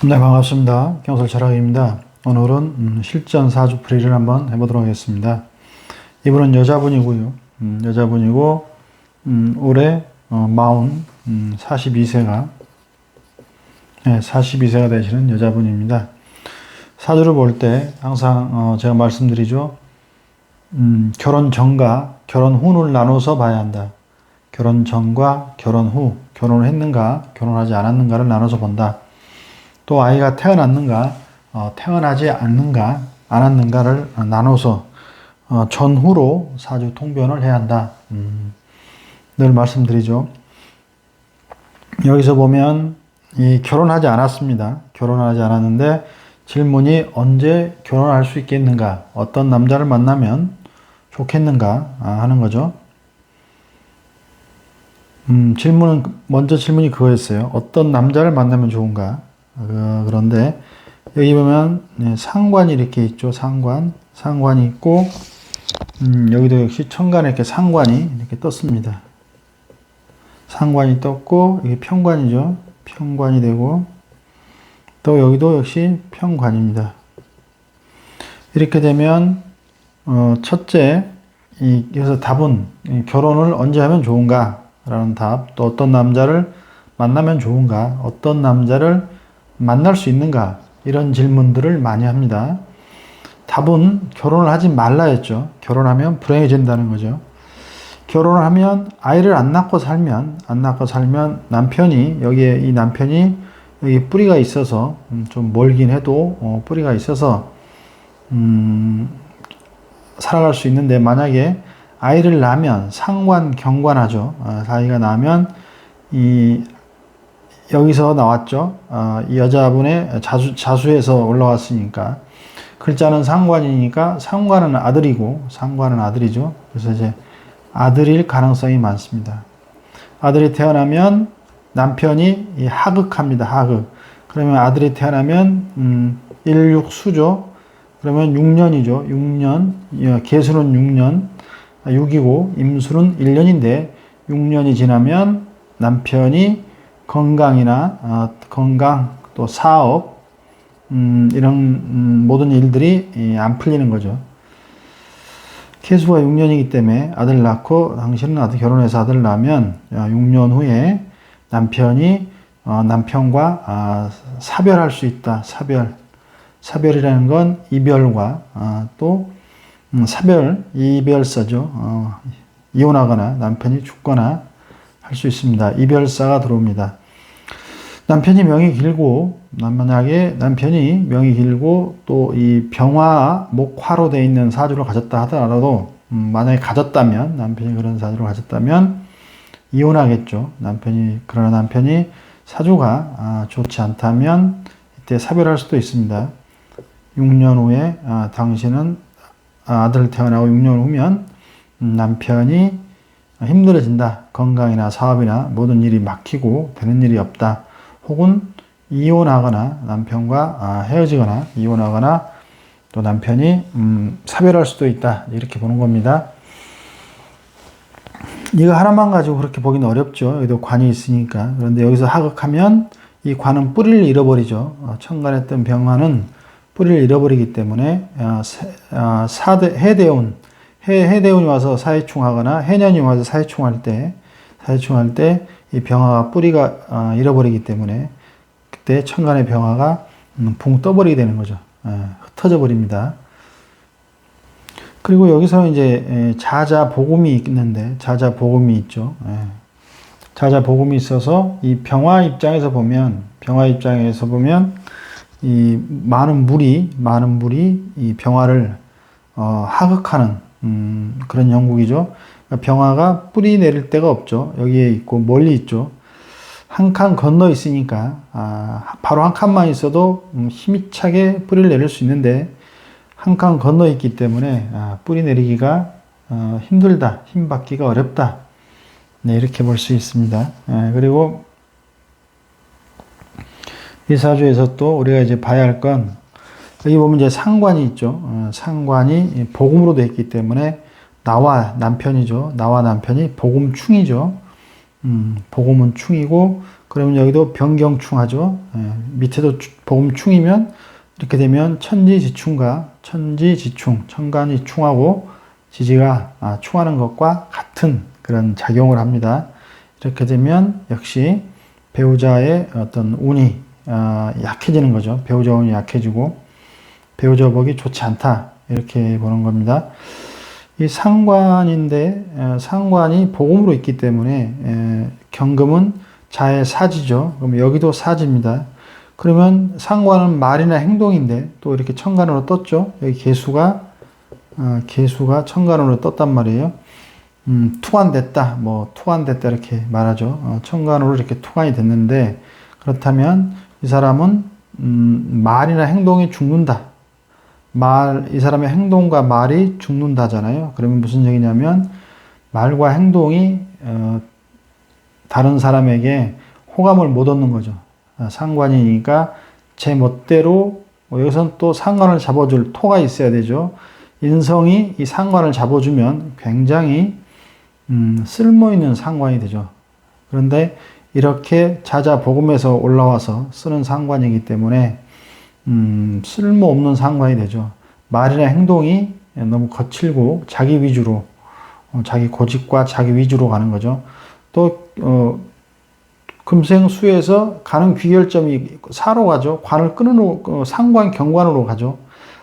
네, 반갑습니다. 경설철학입니다. 오늘은 실전 사주풀이를 한번 해보도록 하겠습니다. 이분은 여자분이고요. 여자분이고 올해 마흔 42세가 42세가 되시는 여자분입니다. 사주를 볼 때 항상 제가 말씀드리죠. 결혼 전과 결혼 후를 나눠서 봐야 한다. 결혼 전과 결혼 후, 결혼을 했는가, 결혼하지 않았는가를 나눠서 본다. 또 아이가 태어났는가, 태어나지 않았는가를 나눠서 전후로 사주 통변을 해야 한다. 늘 말씀드리죠. 여기서 보면 이 결혼하지 않았습니다. 결혼하지 않았는데 질문이 언제 결혼할 수 있겠는가, 어떤 남자를 만나면 좋겠는가 하는 거죠. 먼저 질문이 그거였어요. 어떤 남자를 만나면 좋은가? 그런데 여기 보면 상관이 이렇게 있죠. 상관이 있고 여기도 역시 천간에 이렇게 상관이 이렇게 떴습니다. 상관이 떴고 이게 편관이죠. 편관이 되고 또 여기도 역시 편관입니다. 이렇게 되면 첫째, 그래서 답은 결혼을 언제 하면 좋은가 라는 답, 또 어떤 남자를 만나면 좋은가, 어떤 남자를 만날 수 있는가, 이런 질문들을 많이 합니다. 답은 결혼을 하지 말라였죠. 결혼하면 불행해진다는 거죠. 결혼을 하면 아이를 안 낳고 살면 남편이 여기에 이 남편이 여기 뿌리가 있어서 좀 멀긴 해도 뿌리가 있어서 살아갈 수 있는데, 만약에 아이를 낳으면 상관 경관하죠. 아이가 낳으면 여기서 나왔죠. 이 여자분의 자수에서 올라왔으니까 글자는 상관이니까 상관은 아들이고 상관은 아들이죠. 그래서 이제 아들일 가능성이 많습니다. 아들이 태어나면 남편이 하극합니다. 하극. 그러면 아들이 태어나면 16수죠. 그러면 6년이죠. 6년. 계수는 6년. 6이고 임수는 1년인데 6년이 지나면 남편이 건강 또 사업 이런 모든 일들이 안 풀리는 거죠. 계수가 6년이기 때문에 아들 낳고 당신은 결혼해서 아들 낳으면 6년 후에 남편이 남편과 사별할 수 있다. 사별이라는 건 이별과 또 이별사죠. 이혼하거나 남편이 죽거나 할 수 있습니다. 이별사가 들어옵니다. 남편이 명이 길고, 만약에 남편이 명이 길고 또 이 병화, 목화로 되어 있는 사주를 가졌다 하더라도, 만약에 가졌다면, 남편이 그런 사주를 가졌다면 이혼하겠죠. 그러나 남편이 사주가 좋지 않다면 이때 사별할 수도 있습니다. 6년 후에 당신은 아들 태어나고 6년 후면 남편이 힘들어진다. 건강이나 사업이나 모든 일이 막히고 되는 일이 없다. 혹은 이혼하거나 남편과 헤어지거나 이혼하거나 또 남편이 사별할 수도 있다. 이렇게 보는 겁니다. 이거 하나만 가지고 그렇게 보기는 어렵죠. 여기도 관이 있으니까. 그런데 여기서 하극하면 이 관은 뿌리를 잃어버리죠. 천간에 뜬 병화는 뿌리를 잃어버리기 때문에 해대운이 와서 사해충하거나 해년이 와서 사해충할 때 이 병화가 뿌리가 잃어버리기 때문에 그때 천간의 병화가 붕 떠버리게 되는 거죠. 흩어져 버립니다. 그리고 여기서 이제 자자복음이 있는데, 자자복음이 있죠. 자자복음이 있어서 이 병화 입장에서 보면 이 많은 물이 이 병화를 하극하는 그런 형국이죠. 그러니까 병화가 뿌리 내릴 데가 없죠. 여기에 있고 멀리 있죠. 한 칸 건너 있으니까 바로 한 칸만 있어도 힘차게 뿌리를 내릴 수 있는데, 한 칸 건너 있기 때문에 뿌리 내리기가 힘들다, 힘 받기가 어렵다. 네, 이렇게 볼 수 있습니다. 그리고 이 사주에서 또 우리가 이제 봐야 할 건, 여기 보면 이제 상관이 있죠. 상관이 복음으로 되어 있기 때문에 나와 남편이 복음충이죠. 복음은 충이고, 그러면 여기도 변경충하죠. 예, 밑에도 복음충이면 이렇게 되면 천지지충과 천지지충, 천간지충하고 지지가 충하는 것과 같은 그런 작용을 합니다. 이렇게 되면 역시 배우자의 어떤 운이 약해지는 거죠. 배우자 운이 약해지고 배우자 복이 좋지 않다. 이렇게 보는 겁니다. 이 상관인데 상관이 복음으로 있기 때문에 경금은 자의 사지죠. 그럼 여기도 사지입니다. 그러면 상관은 말이나 행동인데 또 이렇게 천간으로 떴죠. 여기 개수가 천간으로 떴단 말이에요. 투관됐다, 투관됐다 이렇게 말하죠. 천간으로 이렇게 투관이 됐는데 그렇다면 이 사람은 말이나 행동이 죽는다. 이 사람의 행동과 말이 죽는다잖아요. 그러면 무슨 얘기냐면 말과 행동이 다른 사람에게 호감을 못 얻는 거죠. 상관이니까 제 멋대로 여기서는 또 상관을 잡아줄 토가 있어야 되죠. 인성이 이 상관을 잡아주면 굉장히 쓸모있는 상관이 되죠. 그런데 이렇게 자자복음에서 올라와서 쓰는 상관이기 때문에 쓸모없는 상관이 되죠. 말이나 행동이 너무 거칠고 자기 위주로 자기 고집과 자기 위주로 가는 거죠. 또 금생수에서 가는 귀결점이 사로 가죠. 관을 끊으로 상관 경관으로 가죠.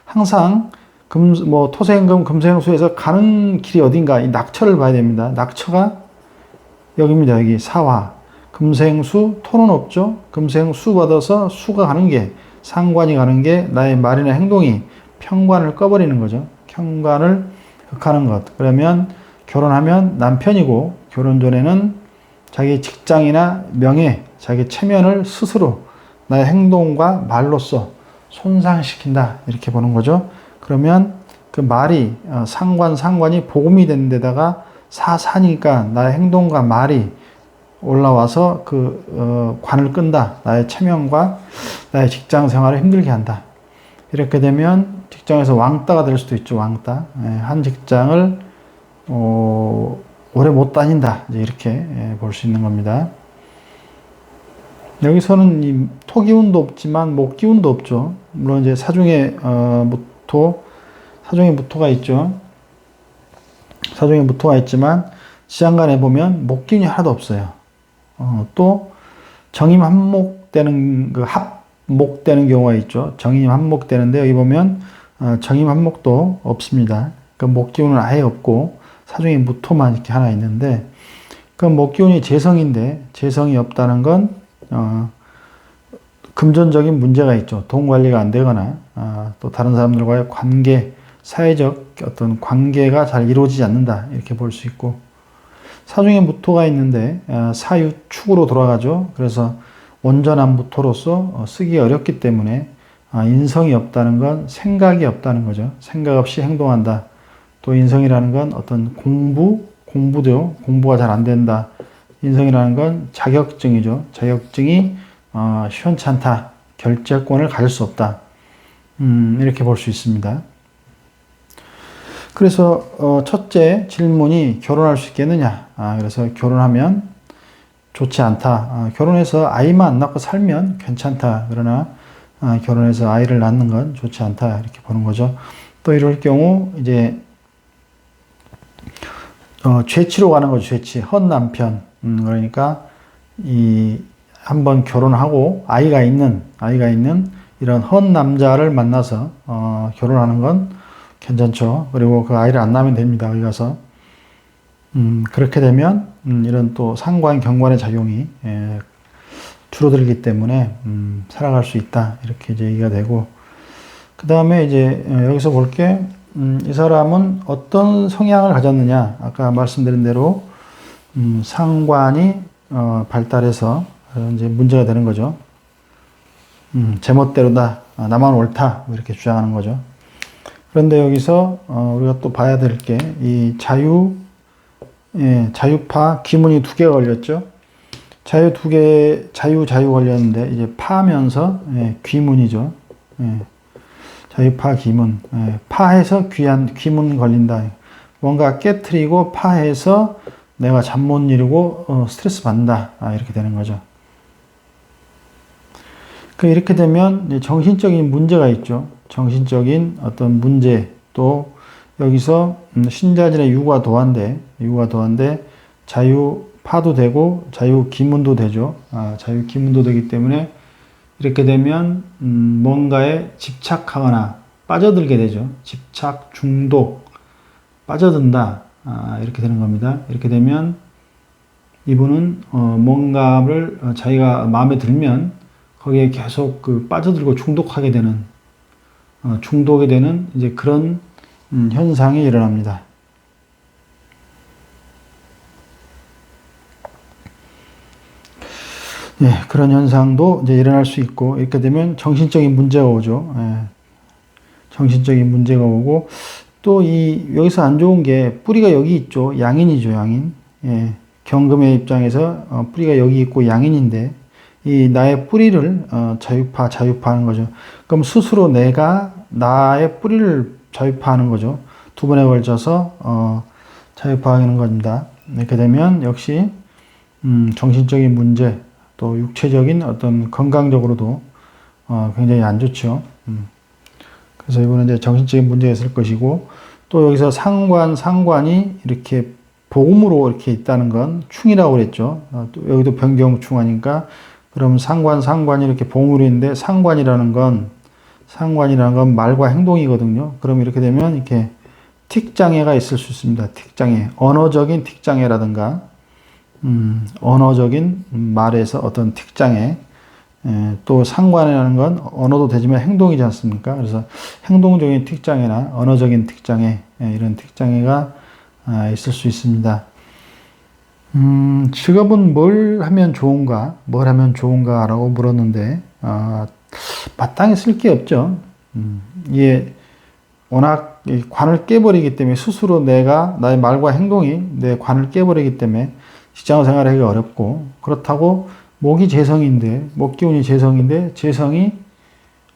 항상 토생금 금생수에서 가는 길이 어딘가 이 낙처를 봐야 됩니다. 낙처가 여기입니다. 여기 사화 금생수 토는 없죠. 금생수 받아서 수가 가는 게 상관이 가는 게 나의 말이나 행동이 편관을 꺼버리는 거죠. 편관을 극하는 것. 그러면 결혼하면 남편이고 결혼 전에는 자기 직장이나 명예, 자기 체면을 스스로 나의 행동과 말로써 손상시킨다. 이렇게 보는 거죠. 그러면 그 말이 상관이 복음이 되는 데다가 사사니까 나의 행동과 말이 올라와서 관을 끈다. 나의 체면과 나의 직장 생활을 힘들게 한다. 이렇게 되면 직장에서 왕따가 될 수도 있죠. 왕따. 한 직장을 오래 못 다닌다. 이렇게 볼 수 있는 겁니다. 여기서는 이 토기운도 없지만 목기운도 없죠. 물론 이제 사중에 사중에 무토가 있죠. 사중에 무토가 있지만 지장간에 보면 목기운이 하나도 없어요. 또 정임 한목되는 합목되는 경우가 있죠. 정임 한목되는데 여기 보면 정임 한목도 없습니다. 그 목기운은 아예 없고 사중에 무토만 이렇게 하나 있는데 그 목기운이 재성인데 재성이 없다는 건 금전적인 문제가 있죠. 돈 관리가 안 되거나 또 다른 사람들과의 관계, 사회적 어떤 관계가 잘 이루어지지 않는다. 이렇게 볼 수 있고 사중에 무토가 있는데 사유축으로 돌아가죠. 그래서 온전한 무토로서 쓰기 어렵기 때문에 인성이 없다는 건 생각이 없다는 거죠. 생각 없이 행동한다. 또 인성이라는 건 어떤 공부도 공부가 잘 안 된다. 인성이라는 건 자격증이죠. 자격증이 시원찮다. 결재권을 가질 수 없다. 이렇게 볼 수 있습니다. 그래서 첫째 질문이 결혼할 수 있겠느냐. 그래서 결혼하면 좋지 않다. 결혼해서 아이만 안 낳고 살면 괜찮다. 그러나 결혼해서 아이를 낳는 건 좋지 않다. 이렇게 보는 거죠. 또 이럴 경우 이제 죄치로 가는 거죠. 죄치. 헛남편. 그러니까 한번 결혼하고 아이가 있는 이런 헛남자를 만나서 결혼하는 건 괜찮죠. 그리고 그 아이를 안 낳으면 됩니다. 거기 가서. 그렇게 되면 이런 또 상관 경관의 작용이 줄어들기 때문에 살아갈 수 있다. 이렇게 이제 얘기가 되고 그 다음에 이제 여기서 볼게 이 사람은 어떤 성향을 가졌느냐. 아까 말씀드린 대로 상관이 발달해서 이제 문제가 되는 거죠. 제멋대로다. 나만 옳다. 이렇게 주장하는 거죠. 그런데 여기서 우리가 또 봐야 될 게 이 자유파 기문이 2개가 걸렸죠. 자유 걸렸는데 이제 파면서 귀문이죠. 자유파 기문. 파해서 귀문 걸린다. 뭔가 깨트리고 파해서 내가 잠 못 이루고 스트레스 받는다. 이렇게 되는 거죠. 그 이렇게 되면 이제 정신적인 문제가 있죠. 정신적인 어떤 문제, 또 여기서 신자진의 유가 도한데 자유파도 되고 자유기문도 되죠. 자유기문도 되기 때문에 이렇게 되면 뭔가에 집착하거나 빠져들게 되죠. 집착, 중독, 빠져든다. 이렇게 되는 겁니다. 이렇게 되면 이분은 뭔가를 자기가 마음에 들면 거기에 계속 그 빠져들고 중독하게 되는 중독이 되는 이제 그런 현상이 일어납니다. 예, 그런 현상도 이제 일어날 수 있고, 이렇게 되면 정신적인 문제가 오죠. 예, 정신적인 문제가 오고, 또 여기서 안 좋은 게 뿌리가 여기 있죠. 양인이죠, 양인. 예, 경금의 입장에서 뿌리가 여기 있고 양인인데, 이 나의 뿌리를 자유파하는 거죠. 그럼 스스로 내가 나의 뿌리를 자유파하는 거죠. 두 번에 걸쳐서 자유파하는 겁니다. 이렇게 되면 역시 정신적인 문제, 또 육체적인 어떤 건강적으로도 굉장히 안 좋죠. 그래서 이거는 이제 정신적인 문제가 있을 것이고, 또 여기서 상관이 이렇게 복음으로 이렇게 있다는 건 충이라고 그랬죠. 또 여기도 변경충하니까, 그럼 상관이 이렇게 복음으로 있는데, 상관이라는 건 말과 행동이거든요. 그럼 이렇게 되면 이렇게 틱장애가 있을 수 있습니다. 틱장애. 언어적인 틱장애라든가, 언어적인 말에서 어떤 틱장애, 또 상관이라는 건 언어도 되지만 행동이지 않습니까? 그래서 행동적인 틱장애나 언어적인 틱장애, 이런 틱장애가 있을 수 있습니다. 직업은 뭘 하면 좋은가라고 물었는데, 마땅히 쓸 게 없죠. 이게 워낙 관을 깨버리기 때문에, 스스로 나의 말과 행동이 내 관을 깨버리기 때문에 직장 생활하기 어렵고, 그렇다고 목이 재성인데, 목기운이 재성인데, 재성이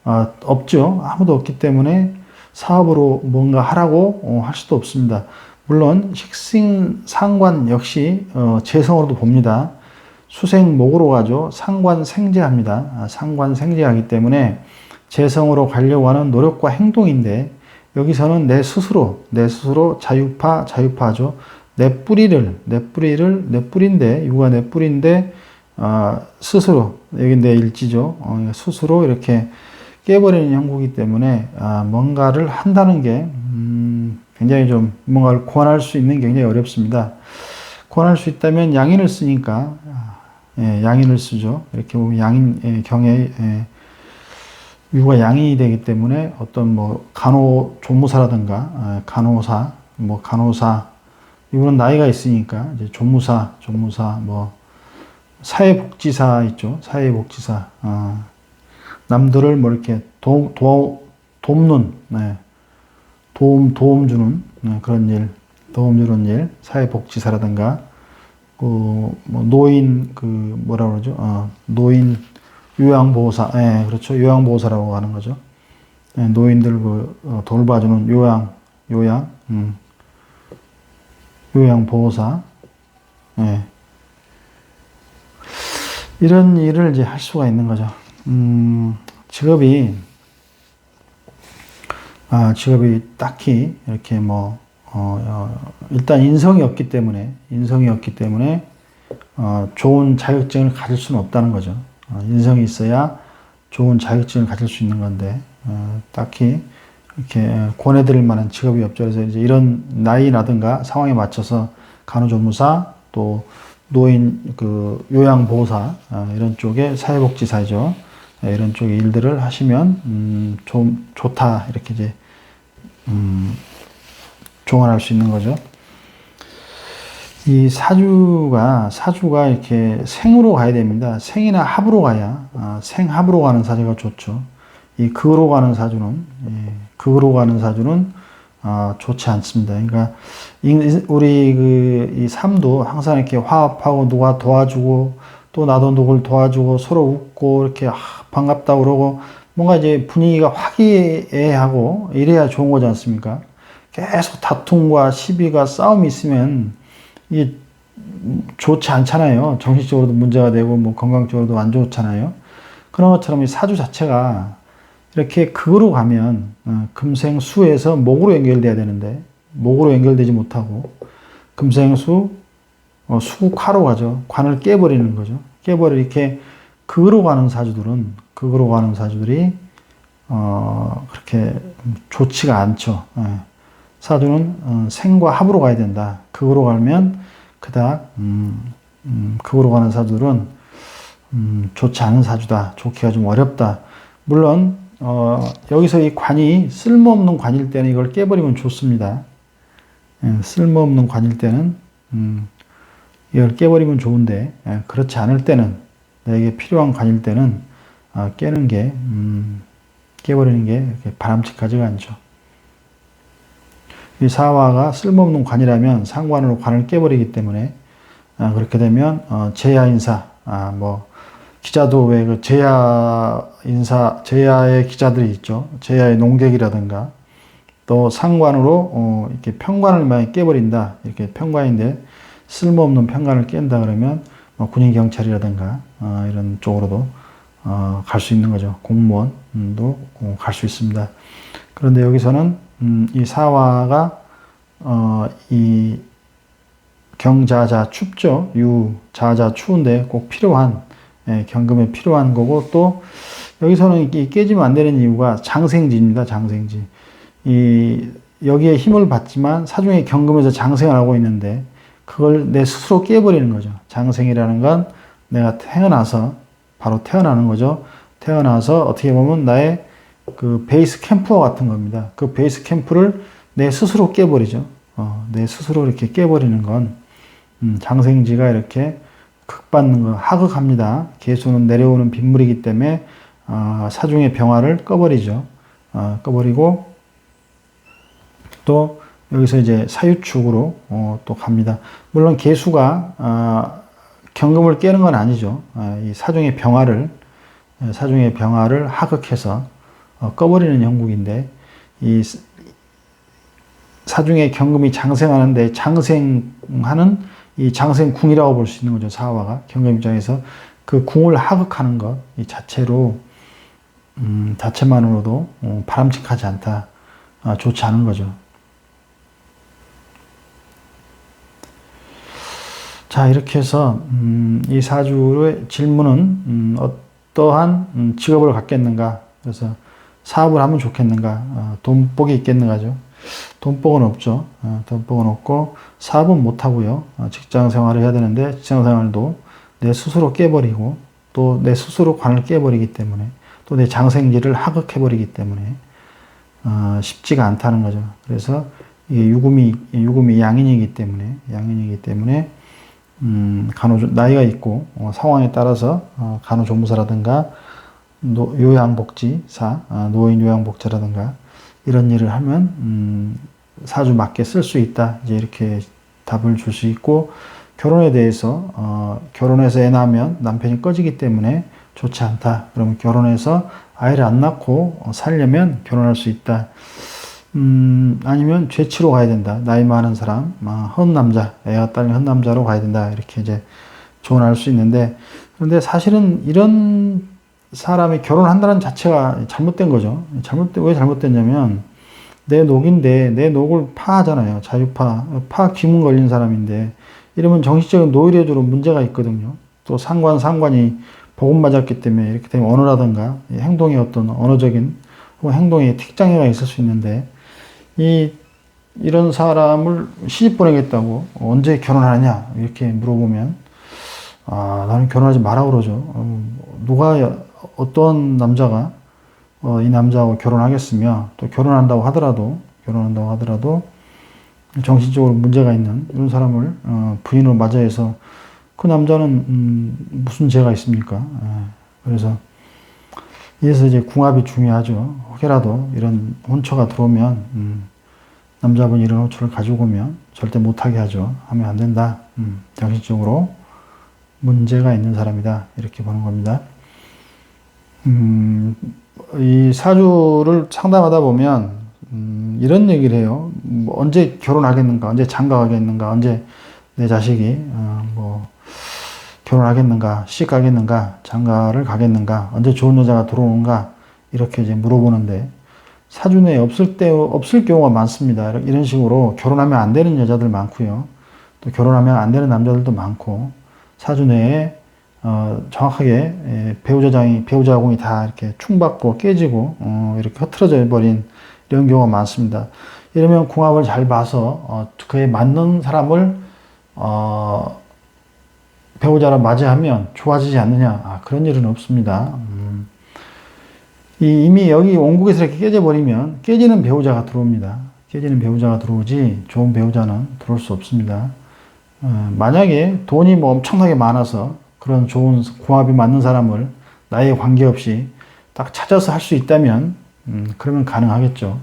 없죠. 아무도 없기 때문에 사업으로 뭔가 하라고 할 수도 없습니다. 물론 식신 상관 역시 재성으로도 봅니다. 수생목으로 가죠. 상관생재합니다. 상관생재하기 때문에 재성으로 가려고 하는 노력과 행동인데, 여기서는 내 스스로 자유파죠. 내 뿌리인데, 유가 내 뿌리인데, 스스로, 여기 내 일지죠. 스스로 이렇게 깨버리는 형국이기 때문에, 뭔가를 한다는 게, 굉장히 좀 뭔가를 권할 수 있는 게 굉장히 어렵습니다. 권할 수 있다면 양인을 쓰니까, 양인을 쓰죠. 이렇게 보면 양인, 경에, 유가 양인이 되기 때문에 어떤 간호조무사라든가, 간호사, 이거는 나이가 있으니까, 이제 조무사, 사회복지사 있죠. 사회복지사. 남들을 이렇게 돕는, 도움 주는, 그런 일, 도움 주는 일, 사회복지사라든가, 노인, 뭐라 그러죠? 노인 요양보호사, 그렇죠. 요양보호사라고 하는 거죠. 노인들 돌봐주는 요양보호사. 이런 일을 이제 할 수가 있는 거죠. 직업이 딱히 이렇게 일단 인성이 없기 때문에 좋은 자격증을 가질 수는 없다는 거죠. 인성이 있어야 좋은 자격증을 가질 수 있는 건데, 딱히 이렇게 권해드릴 만한 직업이 없죠. 그래서 이제 이런 나이라든가 상황에 맞춰서 간호조무사, 또 노인 요양보호사, 이런 쪽에 사회복지사죠. 이런 쪽의 일들을 하시면 좀 좋다, 이렇게 이제 조언할 수 있는 거죠. 이 사주가 이렇게 생으로 가야 됩니다. 생이나 합으로 가야, 생합으로 가는 사주가 좋죠. 이 극으로 가는 사주는 좋지 않습니다. 그러니까 우리 이 삶도 항상 이렇게 화합하고, 누가 도와주고, 또 나도 누굴 도와주고, 서로 웃고 이렇게 반갑다 그러고, 뭔가 이제 분위기가 화기애애하고 이래야 좋은 거지 않습니까? 계속 다툼과 시비가 싸움이 있으면 이게 좋지 않잖아요. 정신적으로도 문제가 되고, 건강적으로도 안 좋잖아요. 그런 것처럼 이 사주 자체가 이렇게 극으로 가면 금생수에서 목으로 연결돼야 되는데 목으로 연결되지 못하고 금생수 수국화로 가죠. 관을 깨버리는 거죠. 이렇게 극으로 가는 사주들은 극으로 가는 사주들이 그렇게 좋지가 않죠. 사주는 생과 합으로 가야 된다. 극으로 가면 그닥 극으로 가는 사주들은 좋지 않은 사주다. 좋기가 좀 어렵다. 물론 여기서 이 관이 쓸모없는 관일 때는 이걸 깨버리면 좋습니다. 쓸모없는 관일 때는 이걸 깨버리면 좋은데 그렇지 않을 때는 내게 필요한 관일 때는 깨버리는 게 바람직하지가 않죠. 이 사화가 쓸모없는 관이라면 상관으로 관을 깨버리기 때문에 그렇게 되면 제야인사 뭐 기자도 왜 그 제야의 기자들이 있죠. 제야의 농객이라든가 또 상관으로 이렇게 편관을 많이 깨버린다. 이렇게 편관인데 쓸모없는 편관을 깬다 그러면 군인 경찰이라든가 이런 쪽으로도 갈 수 있는 거죠. 공무원도 갈 수 있습니다. 그런데 여기서는 이 사화가 이 경자자 춥죠. 유자자 추운데 꼭 필요한 경금에 필요한 거고 또 여기서는 깨지면 안 되는 이유가 장생지입니다. 장생지. 여기에 힘을 받지만 사중에 경금에서 장생을 하고 있는데 그걸 내 스스로 깨버리는 거죠. 장생이라는 건 내가 바로 태어나는 거죠. 태어나서 어떻게 보면 나의 그 베이스 캠프와 같은 겁니다. 그 베이스 캠프를 내 스스로 깨버리죠. 내 스스로 이렇게 깨버리는 건 장생지가 이렇게 극받는 거 하극합니다. 계수는 내려오는 빗물이기 때문에 사중의 병화를 꺼버리죠. 꺼버리고 또 여기서 이제 사유축으로 또 갑니다. 물론 계수가 경금을 깨는 건 아니죠. 이 사중의 병화를 하극해서 꺼버리는 형국인데 이 사중의 경금이 장생하는데 장생하는 이 장생궁이라고 볼 수 있는 거죠. 사화가 경금 입장에서 그 궁을 하극하는 것 이 자체만으로도 바람직하지 않다, 좋지 않은 거죠. 자, 이렇게 해서 이 사주의 질문은 어떠한 직업을 갖겠는가, 그래서 사업을 하면 좋겠는가, 돈복이 있겠는가죠. 돈복은 없죠. 돈복은 없고 사업은 못 하고요. 직장 생활을 해야 되는데 직장 생활도 내 스스로 깨버리고 또 내 스스로 관을 깨버리기 때문에 또 내 장생지를 하극해버리기 때문에 쉽지가 않다는 거죠. 그래서 이게 유금이 양인이기 때문에 나이가 있고 상황에 따라서 간호조무사라든가 요양복지사, 노인 요양복지라든가 이런 일을 하면 사주 맞게 쓸 수 있다. 이제 이렇게 답을 줄 수 있고 결혼에 대해서 결혼해서 애 낳으면 남편이 꺼지기 때문에 좋지 않다. 그러면 결혼해서 아이를 안 낳고 살려면 결혼할 수 있다. 아니면 죄치로 가야 된다. 나이 많은 사람, 헌남자, 애가 딸린 헌남자로 가야 된다. 이렇게 이제 조언할 수 있는데 그런데 사실은 이런 사람이 결혼한다는 자체가 잘못된 거죠. 왜 잘못됐냐면 내 녹인데 내 녹을 파하잖아요. 파 귀문 걸린 사람인데 이러면 정신적인 노이로제로 문제가 있거든요. 또 상관이 복음 맞았기 때문에 이렇게 되면 언어라든가 행동의 어떤 언어적인 행동에 특장애가 있을 수 있는데 이런 사람을 시집 보내겠다고 언제 결혼하느냐 이렇게 물어보면 나는 결혼하지 마라 그러죠. 어떤 남자가 이 남자하고 결혼하겠으며 또 결혼한다고 하더라도 정신적으로 문제가 있는 이런 사람을 부인으로 맞이해서 그 남자는 무슨 죄가 있습니까? 그래서 이제 궁합이 중요하죠. 혹여라도 이런 혼처가 들어오면 남자분이 이런 혼처를 가지고 오면 절대 못하게 하죠. 하면 안 된다. 정신적으로 문제가 있는 사람이다. 이렇게 보는 겁니다. 이 사주를 상담하다 보면 이런 얘기를 해요. 언제 결혼하겠는가, 언제 장가가겠는가, 언제 내 자식이 결혼하겠는가, 시집 가겠는가, 장가를 가겠는가, 언제 좋은 여자가 들어오는가, 이렇게 이제 물어보는데, 사주에 없을 경우가 많습니다. 이런 식으로 결혼하면 안 되는 여자들 많고요. 또 결혼하면 안 되는 남자들도 많고, 사주내에 정확하게 배우자 공이 다 이렇게 충받고 깨지고 이렇게 흐트러져 버린 이런 경우가 많습니다. 이러면 궁합을 잘 봐서 그에 맞는 사람을 배우자로 맞이하면 좋아지지 않느냐, 그런 일은 없습니다. 이미 여기 원국에서 이렇게 깨져버리면 깨지는 배우자가 들어옵니다. 깨지는 배우자가 들어오지 좋은 배우자는 들어올 수 없습니다. 만약에 돈이 뭐 엄청나게 많아서 그런 좋은 궁합이 맞는 사람을 나이에 관계없이 딱 찾아서 할 수 있다면 그러면 가능하겠죠.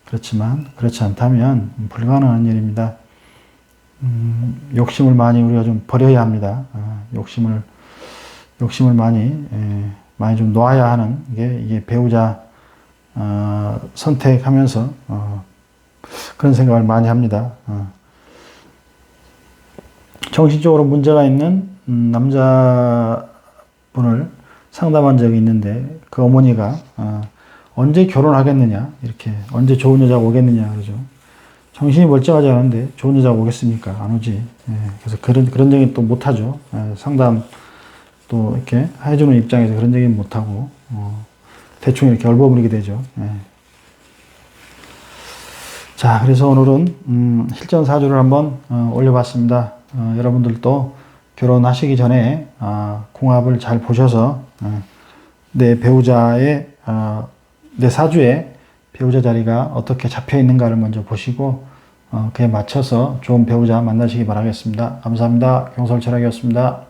그렇지만 그렇지 않다면 불가능한 일입니다. 욕심을 많이 우리가 좀 버려야 합니다. 욕심을 많이 좀 놓아야 하는 이게 배우자 선택하면서 그런 생각을 많이 합니다. 정신적으로 문제가 있는 남자분을 상담한 적이 있는데 그 어머니가 언제 결혼하겠느냐, 이렇게 언제 좋은 여자가 오겠느냐 그러죠. 정신이 멀쩡하지 않은데 좋은 여자가 오겠습니까? 안 오지. 그래서 그런 얘기 또 못하죠. 상담 또 이렇게 해주는 입장에서 그런 얘기는 못하고 대충 이렇게 얼버무리게 되죠. 자, 그래서 오늘은 실전사주를 한번 올려봤습니다. 여러분들도 결혼하시기 전에 궁합을 잘 보셔서 내 배우자의 내 사주에 배우자 자리가 어떻게 잡혀 있는가를 먼저 보시고 그에 맞춰서 좋은 배우자 만나시기 바라겠습니다. 감사합니다. 경솔철학이었습니다.